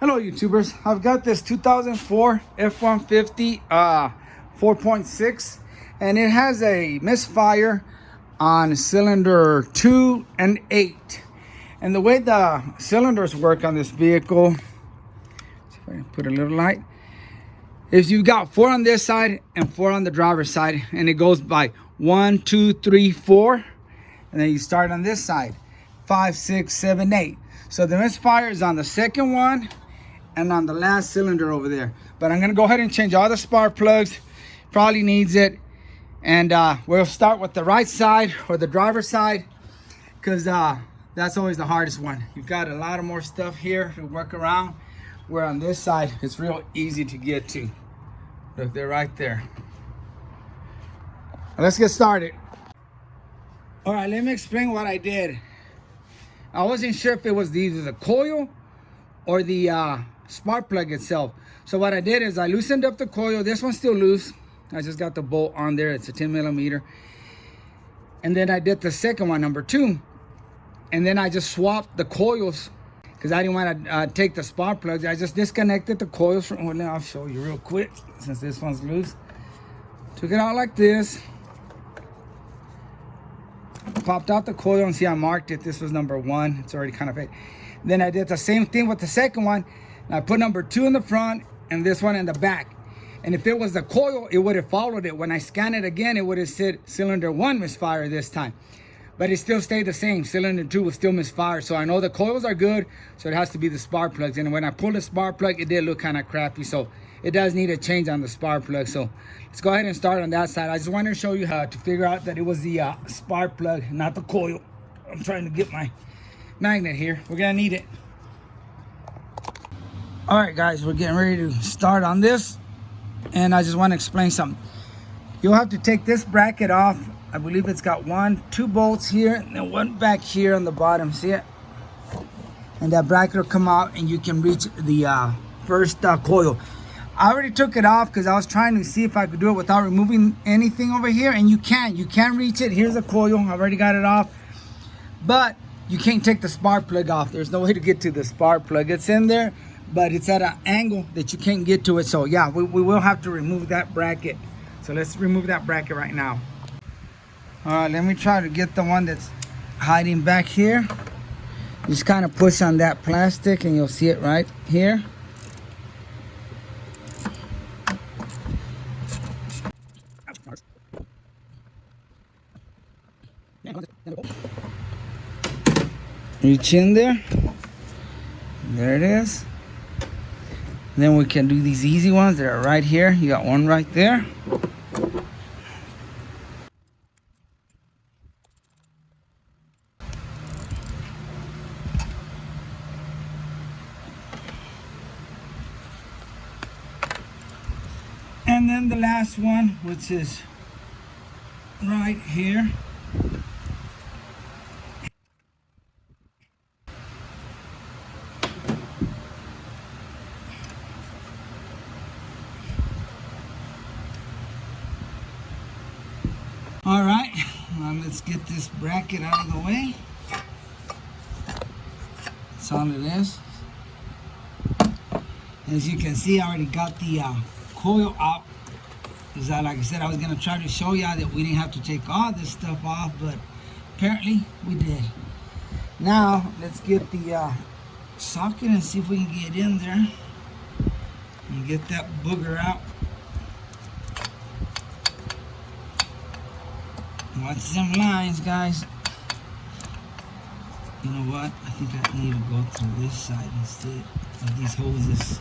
Hello YouTubers, I've got this 2004 F150 4.6 and it has a misfire on cylinder 2 and 8. And the way the cylinders work on this vehicle, see if I can put a little light, is you've got 4 on this side and 4 on the driver's side, and it goes by 1, 2, 3, 4, and then you start on this side 5, 6, 7, 8. So the misfire is on the second one and on the last cylinder over there. But I'm gonna go ahead and change all the spark plugs. Probably needs it. And we'll start with the right side or the driver's side, because that's always the hardest one. You've got a lot of more stuff here to work around, where on this side it's real easy to get to. Look, they're right there. Let's get started. All right, let me explain what I did. I wasn't sure if it was either the coil or the spark plug itself. So what I did is I loosened up the coil. This one's still loose. I just got the bolt on there. It's a 10 millimeter. And then I did the second one, number 2. And then I just swapped the coils because I didn't want to take the spark plugs. I just disconnected the coils from, well, I'll show you real quick since this one's loose. Took it out like this. Popped out the coil, and see I marked it. This was number 1. It's already kind of fake. Then I did the same thing with the second one. I put number 2 in the front and this one in the back. And if it was the coil, it would have followed it. When I scan it again, it would have said cylinder 1 misfire this time. But it still stayed the same. Cylinder 2 was still misfire. So I know the coils are good, so it has to be the spark plugs. And when I pulled the spark plug, it did look kind of crappy. So it does need a change on the spark plug. So let's go ahead and start on that side. I just wanted to show you how to figure out that it was the spark plug, not the coil. I'm trying to get my magnet here. We're gonna need it. All right, guys, we're getting ready to start on this. And I just want to explain something. You'll have to take this bracket off. I believe it's got 2 bolts here and then 1 back here on the bottom. See it? And that bracket will come out and you can reach the first coil. I already took it off because I was trying to see if I could do it without removing anything over here. And you can reach it. Here's the coil. I've already got it off. But you can't take the spark plug off. There's no way to get to the spark plug. It's in there, but it's at an angle that you can't get to it. So yeah, we will have to remove that bracket. So let's remove that bracket right now. All right, let me try to get the one that's hiding back here. Just kind of push on that plastic and you'll see it right here. Reach in there. There it is. Then we can do these easy ones that are right here. You got one right there. And then the last one, which is right here. All right, let's get this bracket out of the way. That's all it is. As you can see, I already got the coil out. Because like I said, I was gonna try to show y'all that we didn't have to take all this stuff off, but apparently we did. Now, let's get the socket and see if we can get in there and get that booger out. Watch them lines, guys. You know what? I think I need to go through this side instead of these hoses.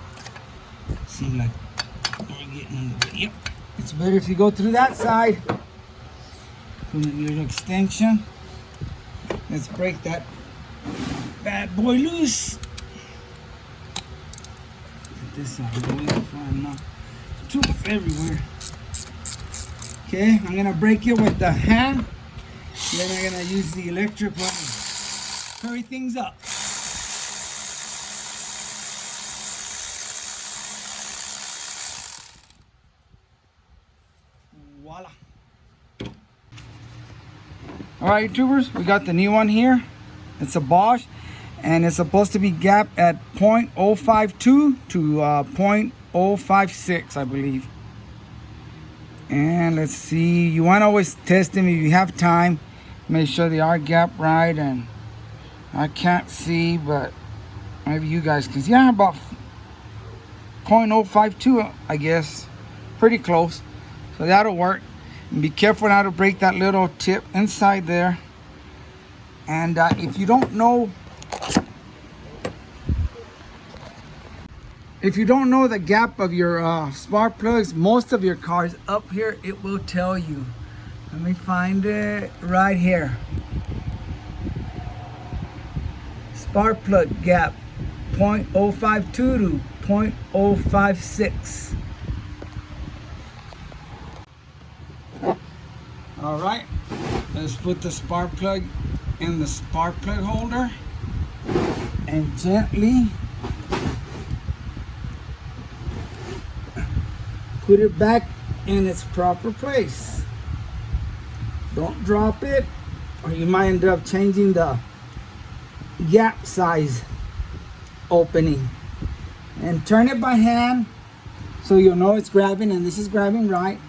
Seem like we're getting in the way. Yep. It's better if you go through that side. Put a little extension. Let's break that bad boy loose. Get this side going. Find enough tools everywhere. Okay, I'm gonna break it with the hand. Then I'm gonna use the electric one to hurry things up. Voila. All right, YouTubers, we got the new one here. It's a Bosch, and it's supposed to be gapped at 0.052 to 0.056, I believe. And let's see, you want to always test them if you have time. Make sure they are gapped right, and I can't see, but maybe you guys can see. Yeah, about 0.052, I guess. Pretty close. So that'll work. And be careful not to break that little tip inside there. And if you don't know the gap of your spark plugs, most of your cars up here, it will tell you. Let me find it right here. Spark plug gap 0.052 to 0.056. All right, let's put the spark plug in the spark plug holder and gently put it back in its proper place. Don't drop it, or you might end up changing the gap size opening. And turn it by hand so you'll know it's grabbing, and this is grabbing right.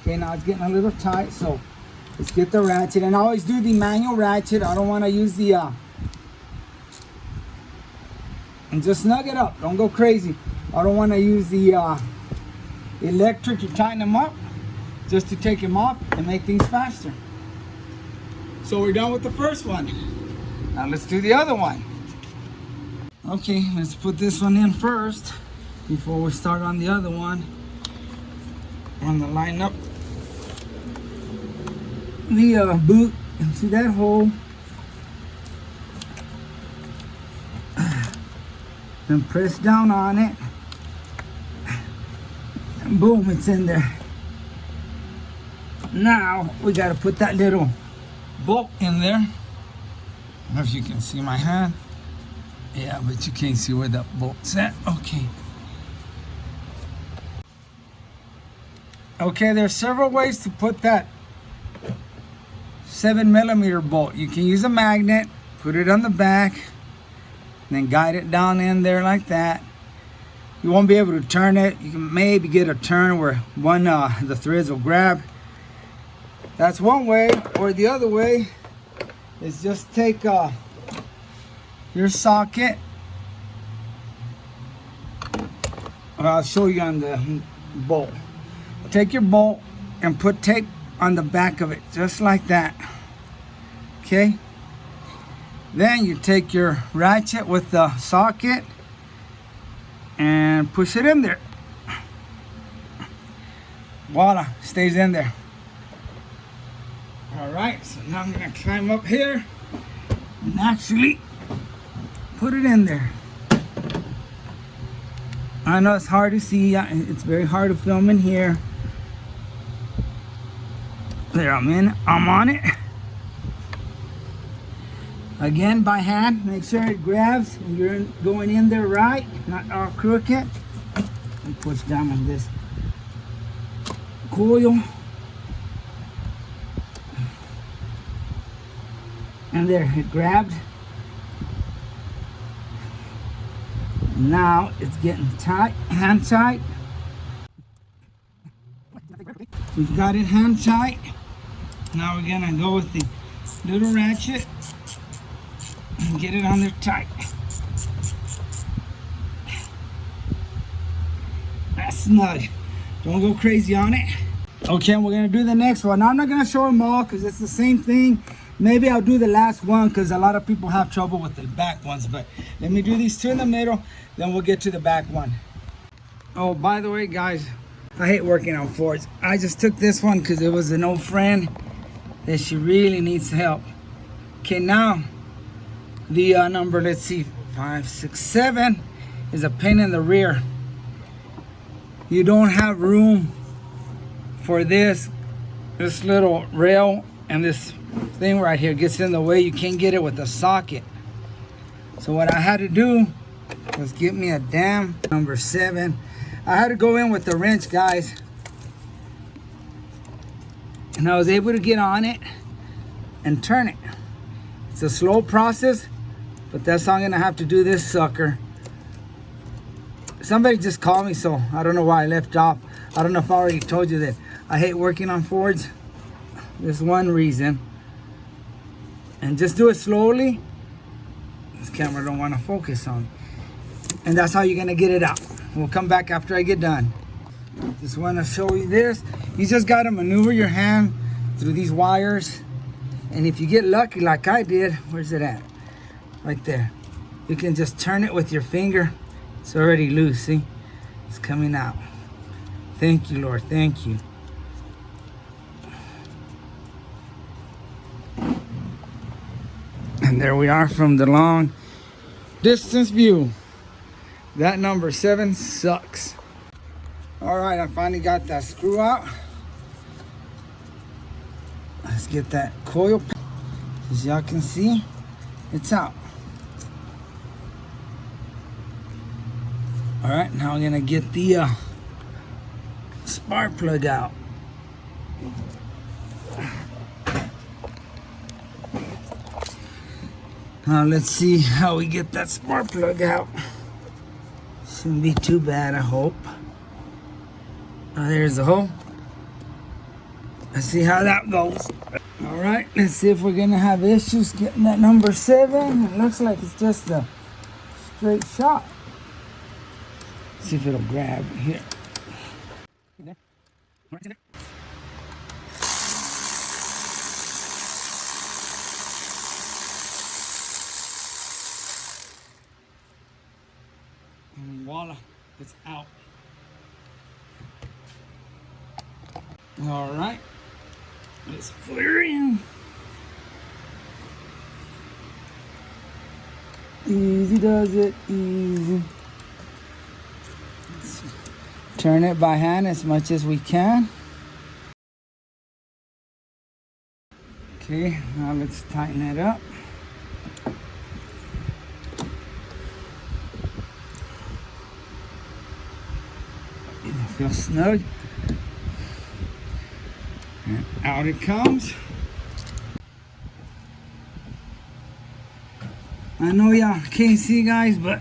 Okay, now it's getting a little tight, so let's get the ratchet. And I always do the manual ratchet. I don't want to use the and just snug it up, don't go crazy. I don't want to use the electric to tighten them up, just to take them off and make things faster. So we're done with the first one. Now let's do the other one. Okay, let's put this one in first before we start on the other one. On the line up the boot into that hole, and press down on it, and boom, it's in there. Now we got to put that little bolt in there. I don't know if you can see my hand. Yeah, but you can't see where that bolt's at. Okay, there's several ways to put that 7mm bolt. You can use a magnet, put it on the back, and then guide it down in there like that. You won't be able to turn it. You can maybe get a turn where the threads will grab. That's one way. Or the other way is just take your socket. I'll show you on the bolt. Take your bolt and put tape on the back of it, just like that. Okay, then you take your ratchet with the socket and push it in there. Voila, stays in there. All right, so now I'm gonna climb up here and actually put it in there. I know it's hard to see. It's very hard to film in here. There, I'm on it. Again, by hand, make sure it grabs and you're going in there right, not all crooked. And push down on this coil. And there, it grabbed. Now it's getting tight, hand tight. We've got it hand tight. Now we're gonna go with the little ratchet and get it on there tight. That's snug. Don't go crazy on it. Okay, we're gonna do the next one. Now I'm not gonna show them all because it's the same thing. Maybe I'll do the last one because a lot of people have trouble with the back ones, but let me do these two in the middle, then we'll get to the back one. Oh, by the way, guys, I hate working on Fords. I just took this one because it was an old friend that she really needs help. Okay, now the number, let's see, 5, 6, 7 is a pin in the rear. You don't have room for this little rail, and this thing right here gets in the way. You can't get it with a socket. So what I had to do was get me a damn number 7. I had to go in with the wrench, guys, and I was able to get on it and turn it. It's a slow process, But that's how I'm gonna have to do this sucker. Somebody just called me, so I don't know why I left off. I don't know if I already told you that I hate working on Fords. There's one reason. And just do it slowly. This camera don't want to focus on. And that's how you're gonna get it out. We'll come back after I get done. Just want to show you this. You just got to maneuver your hand through these wires. And if you get lucky like I did, where's it at? Right there. You can just turn it with your finger. It's already loose, see? It's coming out. Thank you, Lord, thank you. And there we are from the long distance view. That number 7 sucks. All right, I finally got that screw out. Let's get that coil. As y'all can see, it's out. All right, now I'm gonna get the spark plug out. Now let's see how we get that spark plug out. Shouldn't be too bad, I hope. There's the hole. Let's see how that goes. All right, let's see if we're gonna have issues getting that number 7. It looks like it's just a straight shot. See if it'll grab here. And voila, it's out. All right, let's put her in. Easy does it, easy. Let's turn it by hand as much as we can. Okay, now let's tighten it up. It feels snug. And out it comes. I know y'all can't see, guys, but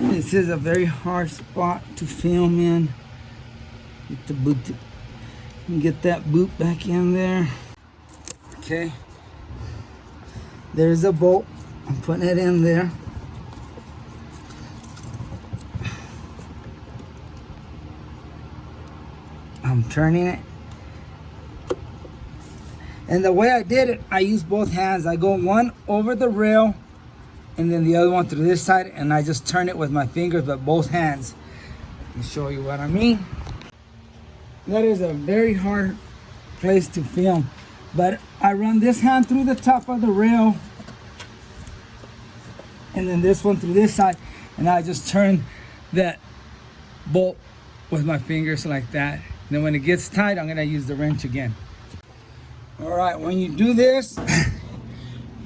this is a very hard spot to film in. Get the boot, get that boot back in there. Okay. There's a bolt. I'm putting it in there. I'm turning it. And the way I did it, I use both hands. I go one over the rail and then the other one through this side, and I just turn it with my fingers, but both hands. Let me show you what I mean. That is a very hard place to film, but I run this hand through the top of the rail and then this one through this side, and I just turn that bolt with my fingers like that. And then when it gets tight, I'm gonna use the wrench again. All right, when you do this,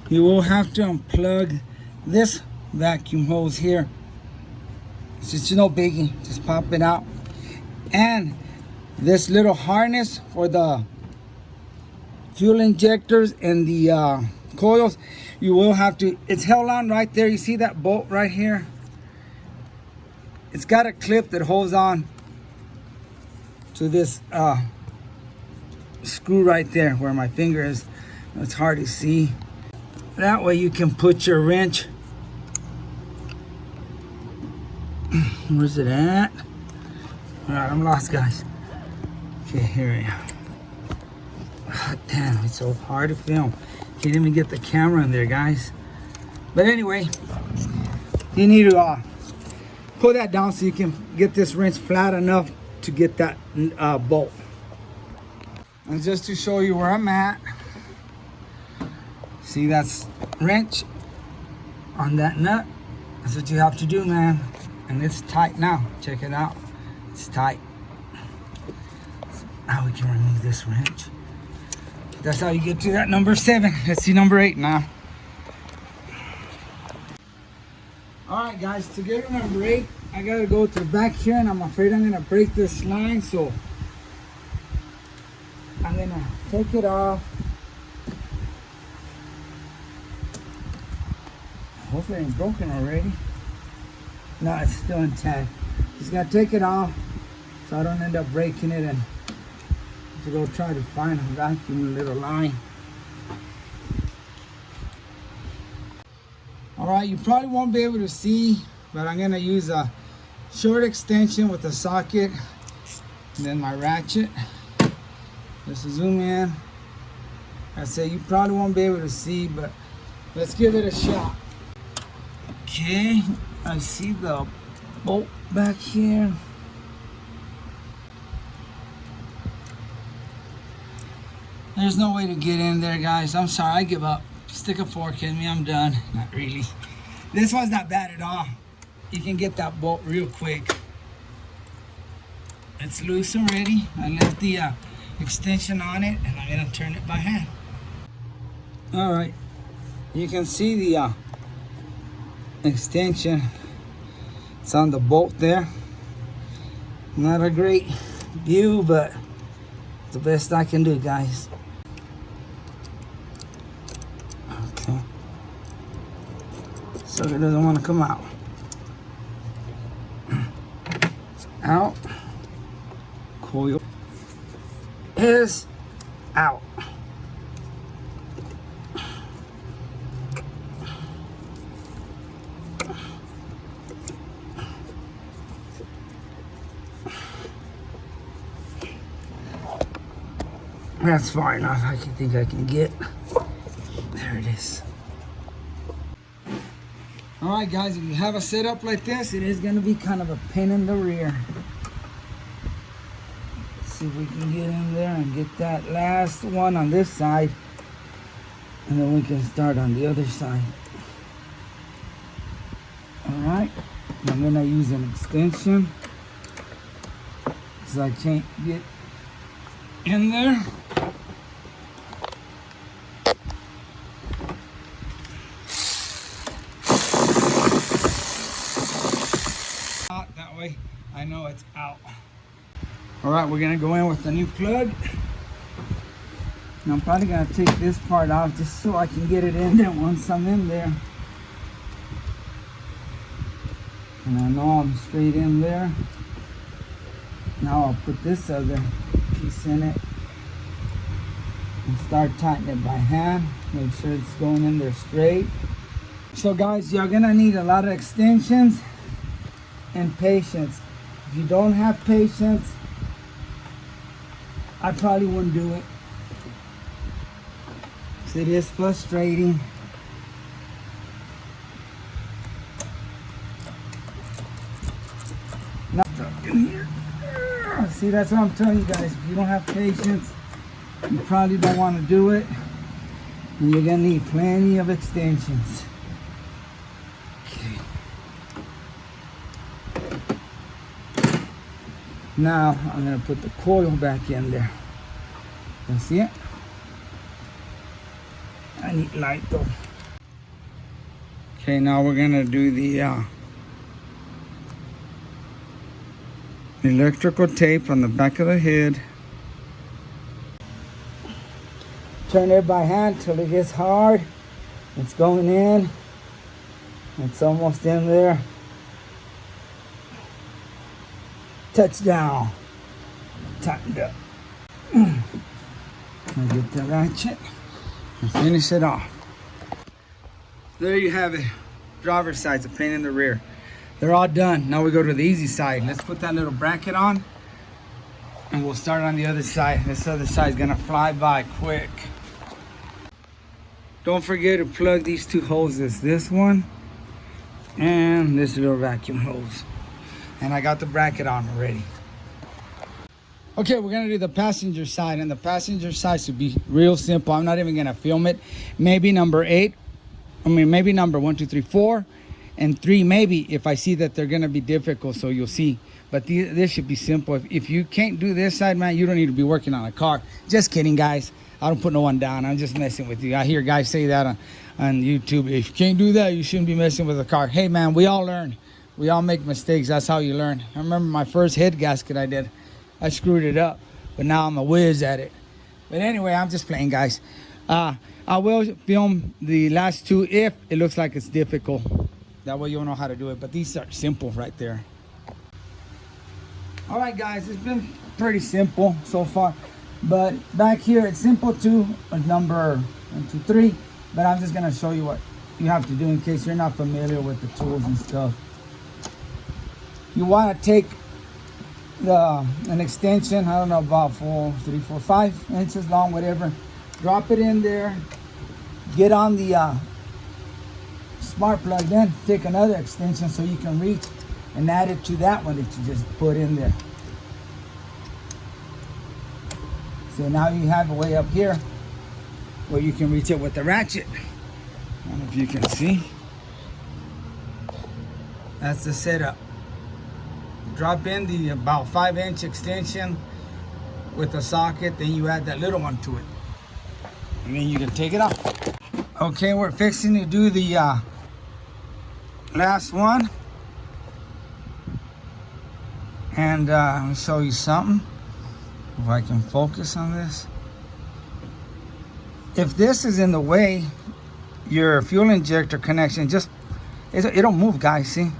you will have to unplug this vacuum hose here. It's just no biggie, just pop it out. And this little harness for the fuel injectors and the coils, you will have to, it's held on right there. You see that bolt right here? It's got a clip that holds on to this screw right there where my finger is. It's hard to see. That way you can put your wrench. Where's it at? All right, I'm lost, guys. Okay, here I am. Oh, damn, it's so hard to film. Can't even get the camera in there, guys. But anyway, you need to pull that down so you can get this wrench flat enough to get that bolt. And just to show you where I'm at, see that's wrench on that nut. That's what you have to do, man. And it's tight now. Check it out. It's tight. So now we can remove this wrench. That's how you get to that number 7. Let's see number 8 now. All right, guys, to get to number 8, I gotta go to the back here, and I'm afraid I'm gonna break this line, so I'm gonna take it off. Hopefully it ain't broken already. No, it's still intact. Just gotta take it off so I don't end up breaking it and to go try to find a vacuum little line. All right, you probably won't be able to see, but I'm gonna use a short extension with a socket and then my ratchet. Just zoom in. I say you probably won't be able to see, but let's give it a shot. Okay, I see the bolt back here. There's no way to get in there, guys. I'm sorry, I give up. Stick a fork in me, I'm done. Not really. This one's not bad at all. You can get that bolt real quick. It's loose already. I left the extension on it, and I'm gonna turn it by hand. All right, you can see the extension. It's on the bolt there. Not a great view, but the best I can do, guys. Okay. Sucker doesn't want to come out. It's out. Coil is out. That's far enough. I think I can get. There it is. All right, guys, if you have a setup like this, it is going to be kind of a pain in the rear. Let's see if we can get in there and get that last one on this side, and then we can start on the other side. All right, I'm going to use an extension because I can't get in there. That way I know it's out. All right, we're gonna go in with the new plug. And I'm probably gonna take this part off just so I can get it in there once I'm in there. And I know I'm straight in there. Now I'll put this other piece in it and start tightening it by hand. Make sure it's going in there straight. So guys, you're gonna need a lot of extensions and patience. If you don't have patience, I probably wouldn't do it. So it is frustrating. Not stuck in here. See, that's what I'm telling you guys. If you don't have patience, you probably don't want to do it. And you're gonna need plenty of extensions. Now I'm gonna put the coil back in there. You see it? I need light though. Okay, now we're gonna do the electrical tape on the back of the head. Turn it by hand till it gets hard. It's going in. It's almost in there. Touchdown. Tightened up. I'll get the ratchet and finish it off. There you have it. Driver's side's a pain in the rear. They're all done. Now we go to the easy side. Let's put that little bracket on and we'll start on the other side. This other side's gonna fly by quick. Don't forget to plug these two hoses. This one and this little vacuum hose. And I got the bracket on already. Okay, we're gonna do the passenger side, and the passenger side should be real simple. I'm not even gonna film it. Maybe number 8, maybe number 1, 2, 3, 4, and 3 maybe if I see that they're gonna be difficult, so you'll see. But this should be simple. If you can't do this side, man, you don't need to be working on a car. Just kidding, guys. I don't put no one down. I'm just messing with you. I hear guys say that on YouTube. If you can't do that, you shouldn't be messing with a car. Hey, man, we all learn. We all make mistakes. That's how you learn. I remember my first head gasket I did. I screwed it up, but now I'm a whiz at it. But anyway, I'm just playing, guys. I will film the last two if it looks like it's difficult. That way you'll know how to do it. But these are simple right there. All right, guys, it's been pretty simple so far. But back here, it's simple too. Number 1, 2, 3. But I'm just gonna show you what you have to do in case you're not familiar with the tools and stuff. You want to take an extension, I don't know, about 3, 4, 5 inches long, whatever. Drop it in there. Get on the smart plug, then take another extension so you can reach and add it to that one that you just put in there. So now you have a way up here where you can reach it with the ratchet. I don't know if you can see. That's the setup. Drop in the about 5-inch extension with the socket, then you add that little one to it. And then you can take it off. Okay, we're fixing to do the last one. And let me show you something. If I can focus on this. If this is in the way, your fuel injector connection just, it'll move, guys, see?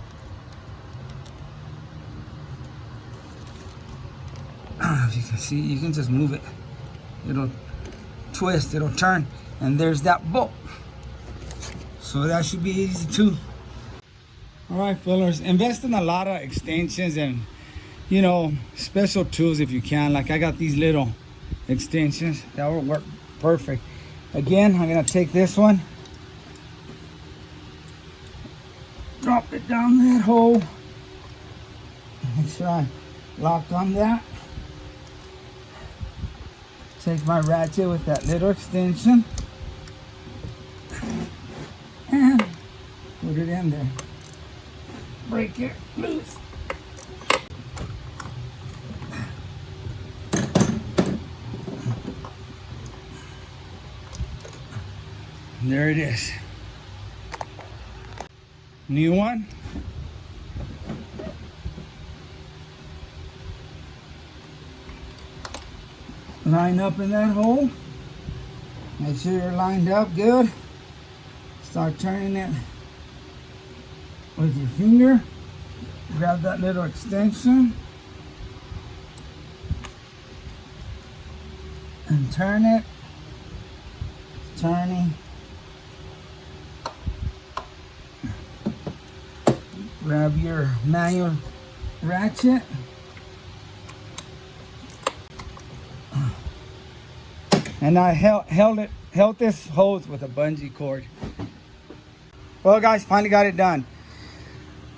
If you can see, you can just move it. It'll twist, it'll turn, and there's that bolt. So that should be easy too. All right, fillers, invest in a lot of extensions and, you know, special tools if you can. Like I got these little extensions that will work perfect. Again, I'm gonna take this one, drop it down that hole, make sure I lock on that. Take my ratchet with that little extension and put it in there. Break it loose. There it is. New one. Line up in that hole. Make sure you're lined up good. Start turning it with your finger. Grab that little extension and turn it. Turning. Grab your manual ratchet. And I held this hose with a bungee cord. Well, guys, finally got it done.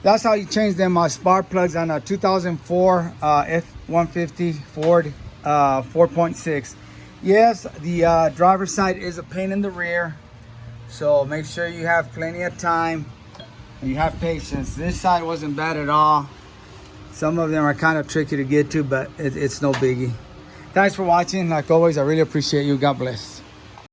That's how you change them spark plugs on a 2004 F150 Ford 4.6. Yes, the driver's side is a pain in the rear, so make sure you have plenty of time and you have patience. This side wasn't bad at all. Some of them are kind of tricky to get to, but it's no biggie. Thanks for watching. Like always, I really appreciate you. God bless.